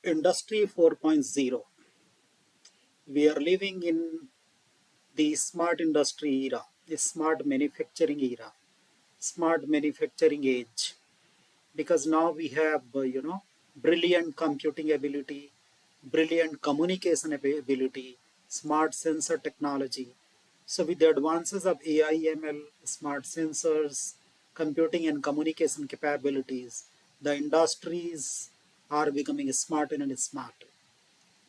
Industry 4.0. We are living in the smart industry era, the smart manufacturing era, smart manufacturing age. Because now we have, brilliant computing ability, brilliant communication ability, smart sensor technology. So with the advances of AI, ML, smart sensors, computing and communication capabilities, the industries are becoming smarter and smarter,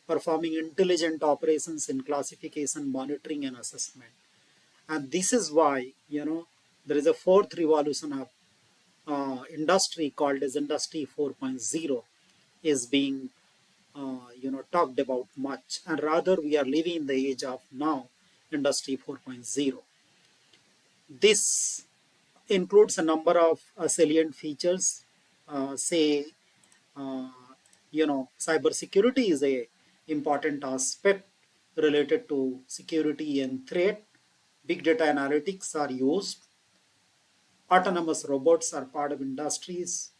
performing intelligent operations in classification, monitoring, and assessment. And this is why, there is a fourth revolution of industry called as Industry 4.0 is being, talked about much. And rather, we are living in the age of now, Industry 4.0. This includes a number of salient features. Say, uh, cybersecurity is a important aspect related to security and threat. Big data analytics are used. Autonomous robots are part of industries,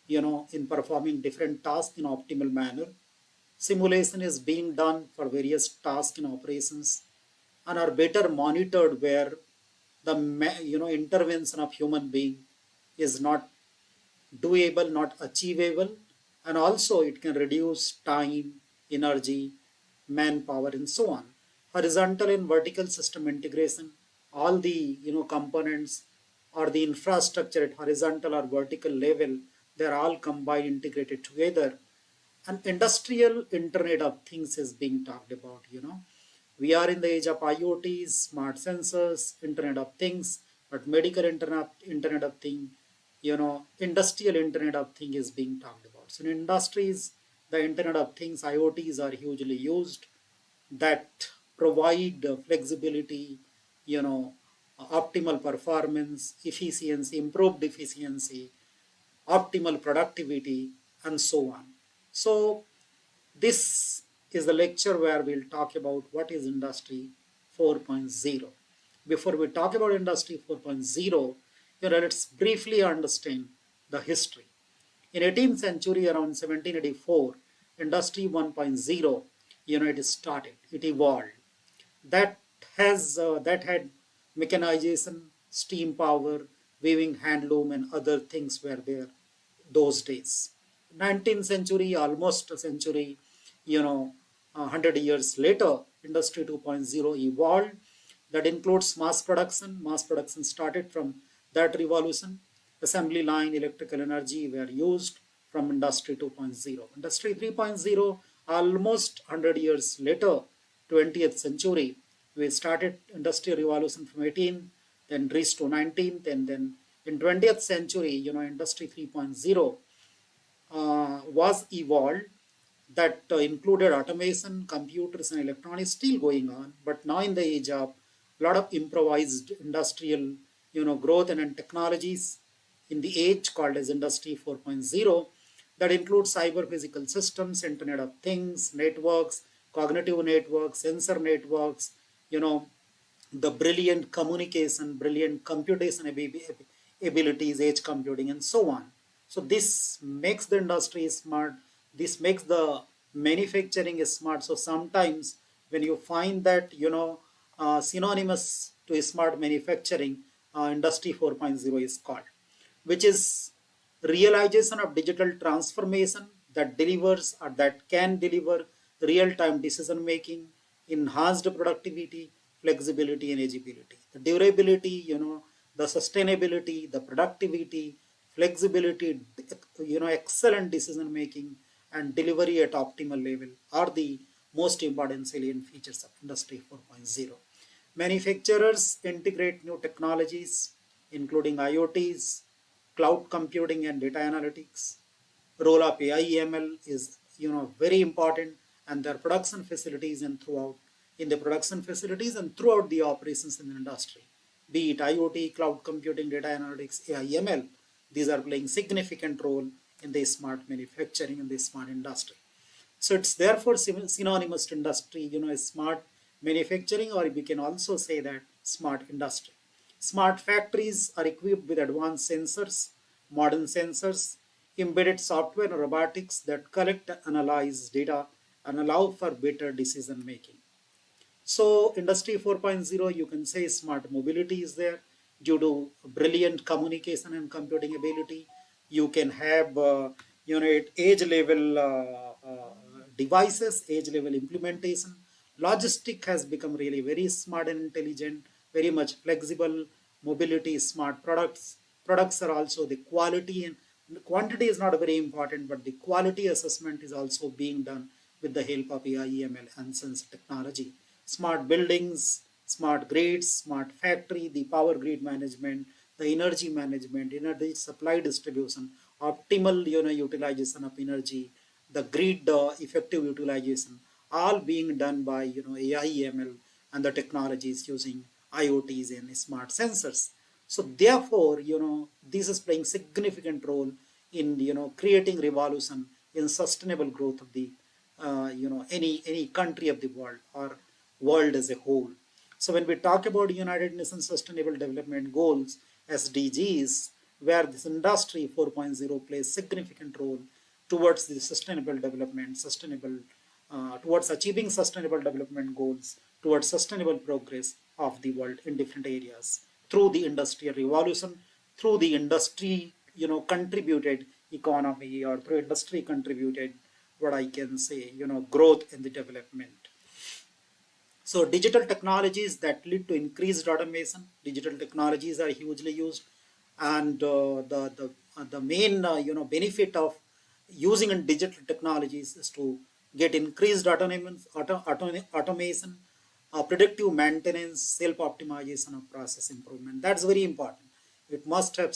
in performing different tasks in optimal manner. Simulation is being done for various tasks and operations and are better monitored where the intervention of human being is not doable, not achievable, and also it can reduce time, energy, manpower, and so on. Horizontal and vertical system integration, all the components or the infrastructure at horizontal or vertical level, they're all combined, integrated together. And industrial Internet of Things is being talked about. We are in the age of IoTs, smart sensors, Internet of Things, but medical Internet of Things, industrial Internet of Things is being talked about. So in industries, the Internet of Things, IoTs are hugely used that provide flexibility, optimal performance, efficiency, improved efficiency, optimal productivity, and so on. So this is the lecture where we'll talk about what is Industry 4.0. Before we talk about Industry 4.0, let's briefly understand the history. In 18th century, around 1784, Industry 1.0, it started, it evolved. That that had mechanization, steam power, weaving handloom, and other things were there those days. 19th century, almost a century, 100 years later, Industry 2.0 evolved. That includes mass production. Mass production started from that revolution. Assembly line, electrical energy were used from Industry 2.0. Industry 3.0, almost 100 years later, 20th century, we started industrial revolution from 18, then reached to 19th, and then in 20th century, Industry 3.0 was evolved that included automation, computers, and electronics still going on. But now in the age of a lot of improvised industrial, growth and technologies in the age called as Industry 4.0, that includes cyber physical systems, Internet of Things, networks, cognitive networks, sensor networks, you know, the brilliant communication, brilliant computation abilities, edge computing, and so on. So this makes the industry smart. This makes the manufacturing smart. So sometimes when you find that synonymous to smart manufacturing, Industry 4.0 is called, which is realization of digital transformation that delivers or that can deliver real-time decision making, enhanced productivity, flexibility, and agility. The durability, the sustainability, the productivity, flexibility, excellent decision making, and delivery at optimal level are the most important salient features of Industry 4.0. Manufacturers integrate new technologies, including IoTs, cloud computing, and data analytics. Role of AI ML is very important, and their production facilities and throughout in the production facilities and throughout the operations in the industry, be it IoT, cloud computing, data analytics, AI ML. These are playing significant role in the smart manufacturing and the smart industry. So it's therefore synonymous to industry, smart manufacturing, or we can also say that smart industry. Smart factories are equipped with advanced sensors, modern sensors, embedded software and robotics that collect and analyze data and allow for better decision making. So Industry 4.0, you can say smart mobility is there due to brilliant communication and computing ability. You can have, age level devices, age level implementation. Logistic has become really very smart and intelligent, very much flexible. Mobility, smart products. Products are also the quality and quantity is not very important, but the quality assessment is also being done with the help of AI, ML, and sensor technology. Smart buildings, smart grids, smart factory, the power grid management, the energy management, energy supply distribution, optimal utilization of energy, the grid effective utilization, all being done by AI, ML, and the technologies using IoTs and smart sensors. So therefore, this is playing significant role in creating revolution in sustainable growth of the any country of the world or world as a whole. So when we talk about United Nations Sustainable Development Goals (SDGs), where this industry 4.0 plays significant role towards the sustainable development, towards achieving sustainable development goals, towards sustainable progress of the world in different areas through the industrial revolution, through the industry contributed economy, or through industry contributed, what I can say, growth in the development. So digital technologies that lead to increased automation, digital technologies are hugely used, and the main benefit of using in digital technologies is to get increased automation, predictive maintenance, self optimization of process improvement. That's very important. It must have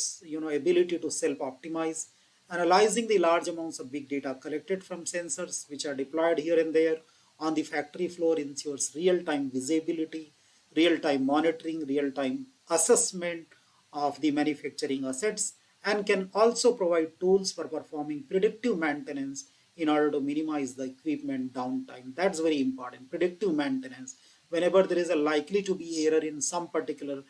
ability to self optimize, analyzing the large amounts of big data collected from sensors which are deployed here and there on the factory floor ensures real-time visibility, real-time monitoring, real-time assessment of the manufacturing assets, and can also provide tools for performing predictive maintenance in order to minimize the equipment downtime. That's very important. Predictive maintenance. Whenever there is a likely to be error in some particular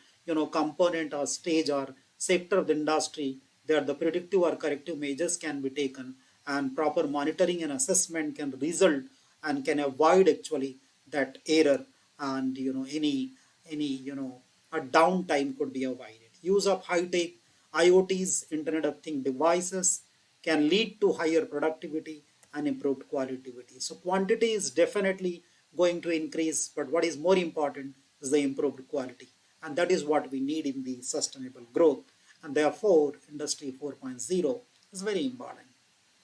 component or stage or sector of the industry, there the predictive or corrective measures can be taken, and proper monitoring and assessment can result and can avoid actually that error, and any a downtime could be avoided. Use of high tech IoTs, Internet of Things devices, can lead to higher productivity and improved quality. So quantity is definitely going to increase, but what is more important is the improved quality, and that is what we need in the sustainable growth, and therefore Industry 4.0 is very important.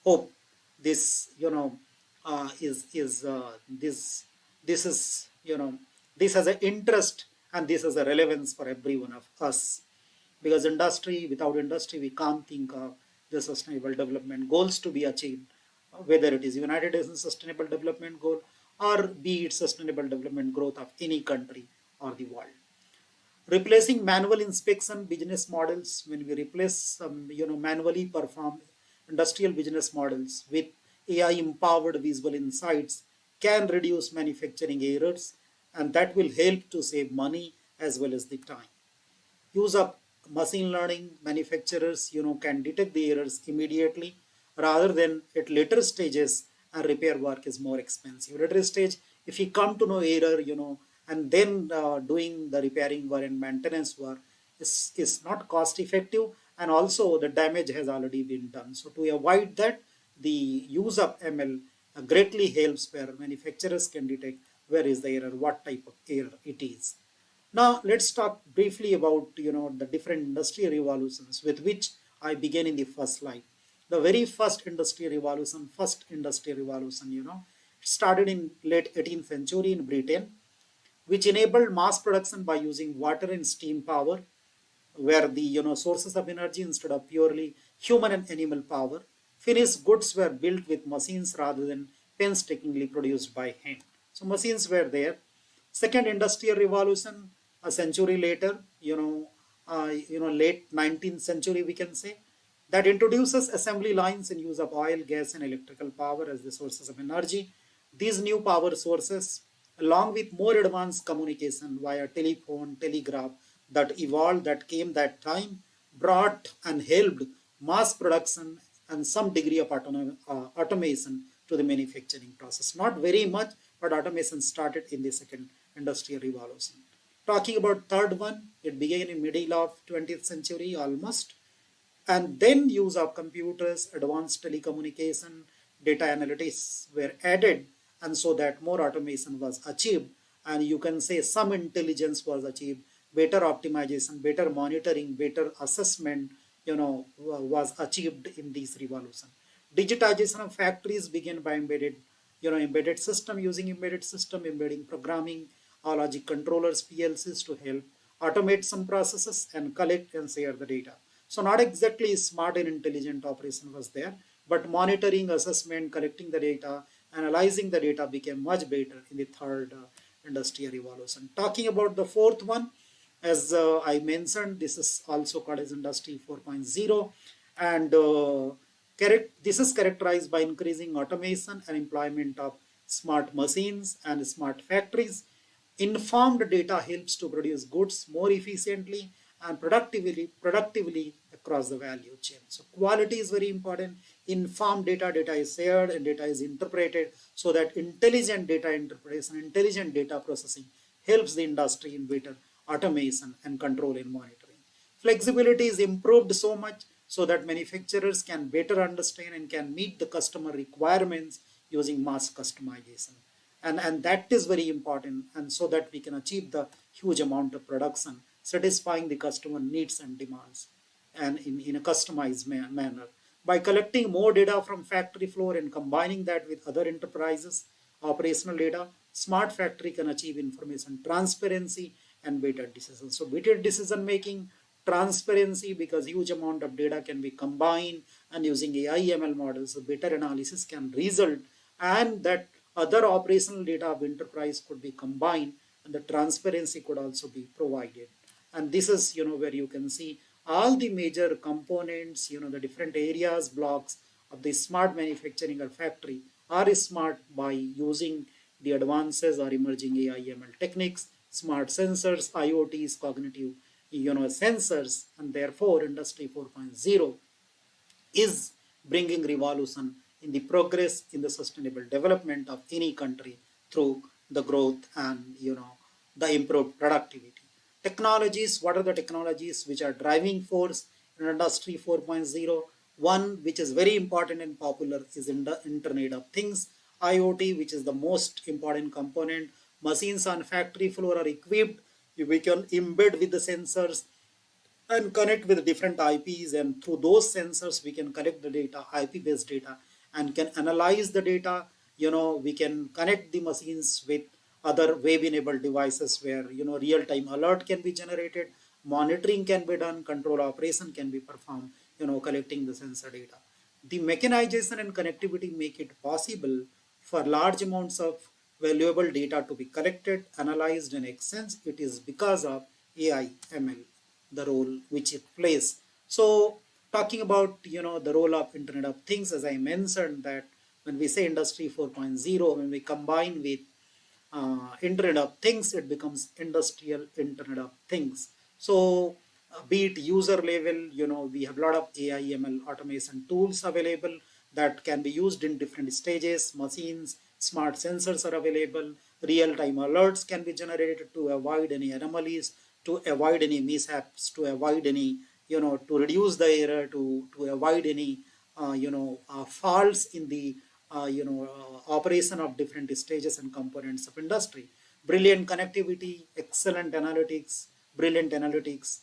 Hope this is this is this has an interest, and this has a relevance for every one of us, because without industry we can't think of the sustainable development goals to be achieved, whether it is United Nations Sustainable Development Goal or be it sustainable development growth of any country or the world. Replacing manual inspection business models, when we replace manually performed industrial business models with AI empowered visual insights, can reduce manufacturing errors, and that will help to save money as well as the time. Use of machine learning, manufacturers can detect the errors immediately rather than at later stages, and repair work is more expensive. Later stage, if you come to know error, and then doing the repairing work and maintenance work is not cost effective, and also the damage has already been done. So to avoid that, the use of ML greatly helps, where manufacturers can detect where is the error, what type of error it is. Now let's talk briefly about the different industrial revolutions with which I began in the first slide. The very first industrial revolution, started in late 18th century in Britain, which enabled mass production by using water and steam power, where the sources of energy instead of purely human and animal power. Finished goods were built with machines rather than painstakingly produced by hand. So machines were there. Second industrial revolution, a century later, late 19th century, we can say, that introduces assembly lines in use of oil, gas, and electrical power as the sources of energy. These new power sources, along with more advanced communication via telephone, telegraph, that evolved, that came that time, brought and helped mass production and some degree of automation to the manufacturing process. Not very much, but automation started in the second industrial revolution. Talking about third one, it began in middle of 20th century almost, and then use of computers, advanced telecommunication, data analytics were added, and so that more automation was achieved, and you can say some intelligence was achieved, better optimization, better monitoring, better assessment, was achieved in this revolution. Digitization of factories began by embedded system, using embedded system, embedding programming, or logic controllers, PLCs, to help automate some processes and collect and share the data. So not exactly smart and intelligent operation was there, but monitoring, assessment, collecting the data, analyzing the data became much better in the third industrial revolution. Talking about the fourth one, as I mentioned, this is also called as Industry 4.0, and this is characterized by increasing automation and employment of smart machines and smart factories. Informed data helps to produce goods more efficiently and productively across the value chain. So quality is very important. Informed data is shared and data is interpreted, so that intelligent data interpretation, intelligent data processing helps the industry in better automation and control and monitoring. Flexibility is improved so much so that manufacturers can better understand and can meet the customer requirements using mass customization. And that is very important, and so that we can achieve the huge amount of production, satisfying the customer needs and demands, and in a customized manner. By collecting more data from factory floor and combining that with other enterprises operational data, smart factory can achieve information transparency and better decisions. So better decision making, transparency, because huge amount of data can be combined, and using AI ML models, better analysis can result, and that other operational data of enterprise could be combined, and the transparency could also be provided. And this is where you can see all the major components, the different areas, blocks of the smart manufacturing or factory are smart by using the advances or emerging AI ML techniques, smart sensors, IoTs, cognitive sensors, and therefore Industry 4.0 is bringing revolution in the progress in the sustainable development of any country through the growth and the improved productivity. Technologies, what are the technologies which are driving force in Industry 4.0? One which is very important and popular is in the Internet of Things, IoT, which is the most important component. Machines on factory floor are equipped, we can embed with the sensors and connect with different IPs, and through those sensors we can collect the data, IP based data, and can analyze the data. We can connect the machines with other web enabled devices where real time alert can be generated, monitoring can be done, control operation can be performed, collecting the sensor data. The mechanization and connectivity make it possible for large amounts of valuable data to be collected, analyzed, and exchanged. It is because of AI ML, the role which it plays. So talking about the role of Internet of Things, as I mentioned, that when we say Industry 4.0, when we combine with Internet of Things, it becomes industrial Internet of Things. So be it user level, we have a lot of AI ML automation tools available that can be used in different stages. Machines, smart sensors are available, real time alerts can be generated to avoid any anomalies, to avoid any mishaps, to avoid any to reduce the error, to avoid any faults in the operation of different stages and components of industry. Brilliant connectivity, excellent analytics, brilliant analytics,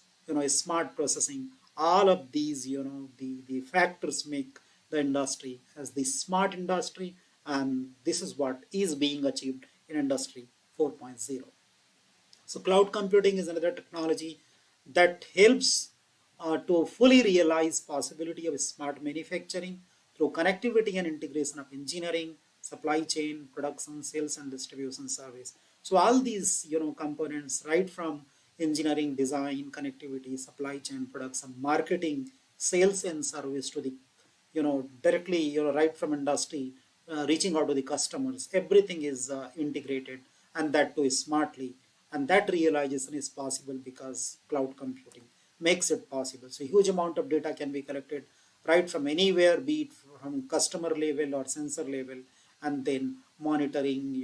smart processing. All of these, the factors make the industry as the smart industry, and this is what is being achieved in Industry 4.0. So cloud computing is another technology that helps to fully realize possibility of smart manufacturing through connectivity and integration of engineering, supply chain, production, sales, and distribution service. So all these components, right from engineering, design, connectivity, supply chain, production, marketing, sales, and service, to the directly right from industry, reaching out to the customers, everything is integrated, and that too is smartly, and that realization is possible because cloud computing makes it possible. So huge amount of data can be collected, right from anywhere, be it from customer level or sensor level, and then monitoring,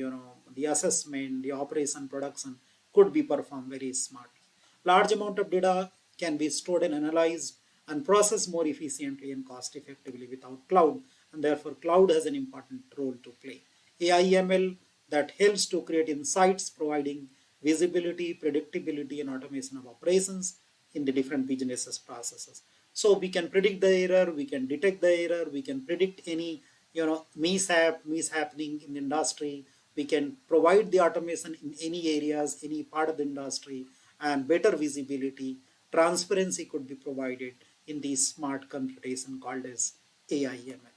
the assessment, the operation, production could be performed very smartly. Large amount of data can be stored and analyzed and processed more efficiently and cost effectively without cloud, and therefore cloud has an important role to play. AI/ML that helps to create insights, providing visibility, predictability, and automation of operations in the different businesses processes. So we can predict the error, we can detect the error, we can predict any mishappening in the industry. We can provide the automation in any areas, any part of the industry, and better visibility, transparency could be provided in the smart computation called as AI/ML.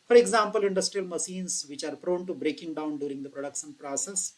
For example, industrial machines which are prone to breaking down during the production process,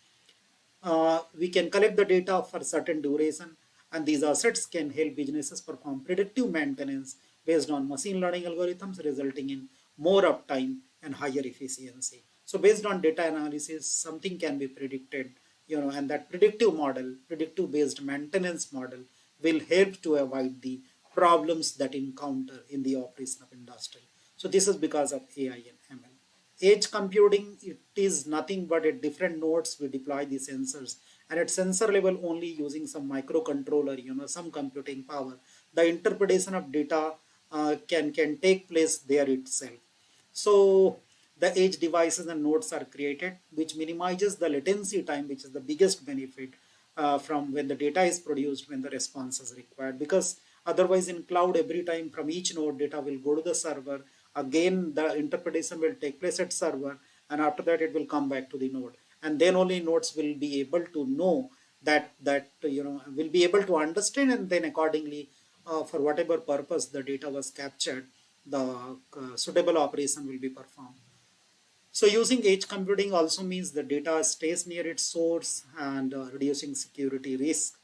we can collect the data for certain duration, and these assets can help businesses perform predictive maintenance based on machine learning algorithms, resulting in more uptime and higher efficiency. So based on data analysis, something can be predicted, and that predictive based maintenance model will help to avoid the problems that encounter in the operation of industry. So this is because of AI and ML. Edge computing, it is nothing but at different nodes we deploy the sensors, and at sensor level only using some microcontroller, some computing power. The interpretation of data can take place there itself. So the edge devices and nodes are created, which minimizes the latency time, which is the biggest benefit from when the data is produced, when the response is required. Because otherwise in cloud, every time from each node, data will go to the server. Again, the interpretation will take place at server, and after that it will come back to the node. And then only nodes will be able to know that will be able to understand, and then accordingly, for whatever purpose the data was captured, the suitable operation will be performed. So using edge computing also means the data stays near its source and reducing security risk.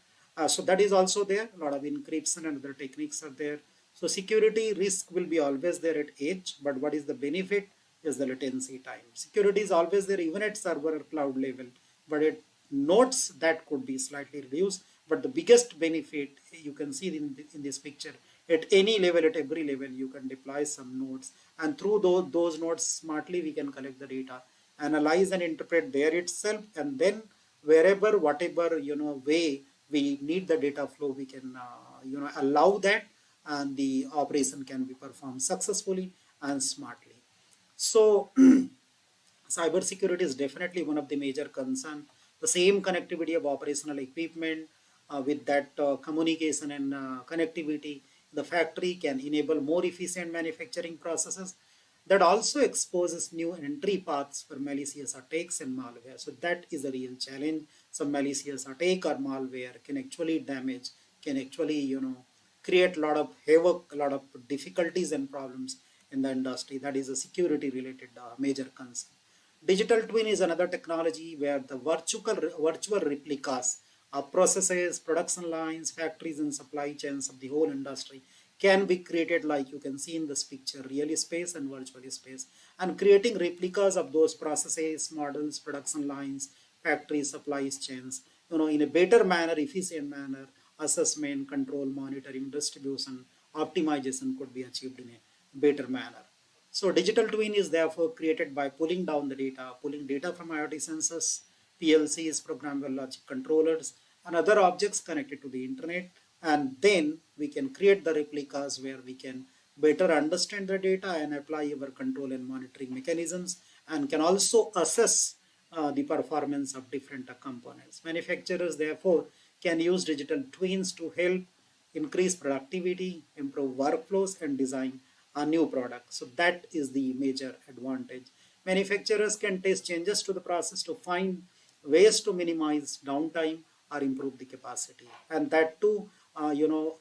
So that is also there. A lot of encryption and other techniques are there. So security risk will be always there at edge, but what is the benefit is the latency time. Security is always there even at server or cloud level, but at nodes that could be slightly reduced. But the biggest benefit you can see in this picture, at any level, at every level, you can deploy some nodes, and through those nodes smartly we can collect the data, analyze and interpret there itself, and then wherever, whatever way we need the data flow, we can allow that, and the operation can be performed successfully and smartly. So cybersecurity is definitely one of the major concern. The same connectivity of operational equipment with that communication and connectivity, the factory can enable more efficient manufacturing processes. That also exposes new entry paths for malicious attacks and malware. So that is a real challenge. Some malicious attack or malware can actually damage, can actually create a lot of havoc, a lot of difficulties and problems in the industry. That is a security related major concern. Digital twin is another technology where the virtual replicas of processes, production lines, factories, and supply chains of the whole industry can be created, like you can see in this picture, real space and virtual space, and creating replicas of those processes, models, production lines, factories, supply chains, in a better manner, efficient manner. Assessment, control, monitoring, distribution, optimization could be achieved in a better manner. So digital twin is therefore created by pulling down the data, pulling data from IoT sensors, PLCs, programmable logic controllers, and other objects connected to the internet. And then we can create the replicas where we can better understand the data and apply our control and monitoring mechanisms, and can also assess the performance of different components. Manufacturers therefore can use digital twins to help increase productivity, improve workflows, and design a new product. So that is the major advantage. Manufacturers can test changes to the process to find ways to minimize downtime or improve the capacity. And that too,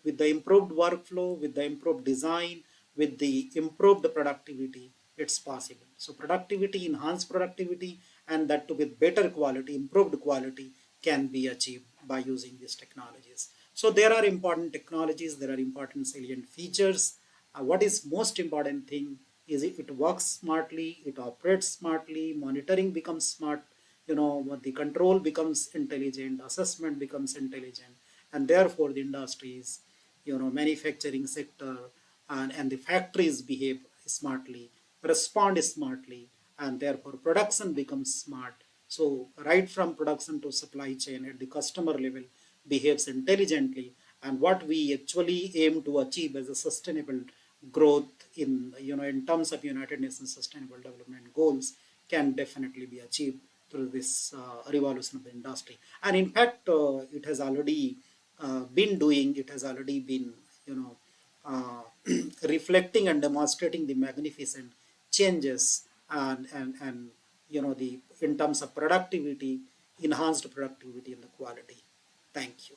with the improved workflow, with the improved design, with the improved productivity, it's possible. So productivity, enhanced productivity, and that too with better quality, improved quality can be achieved by using these technologies. So there are important technologies, there are important salient features. What is most important thing is it works smartly, it operates smartly, monitoring becomes smart, the control becomes intelligent, assessment becomes intelligent, and therefore the industries, manufacturing sector, and the factories behave smartly, respond smartly, and therefore production becomes smart. So right from production to supply chain at the customer level behaves intelligently, and what we actually aim to achieve as a sustainable growth in in terms of United Nations Sustainable Development Goals can definitely be achieved through this revolution of the industry. And in fact, it has already been doing. It has already been uh, reflecting and demonstrating the magnificent changes and the in terms of productivity, enhanced productivity and the quality. Thank you.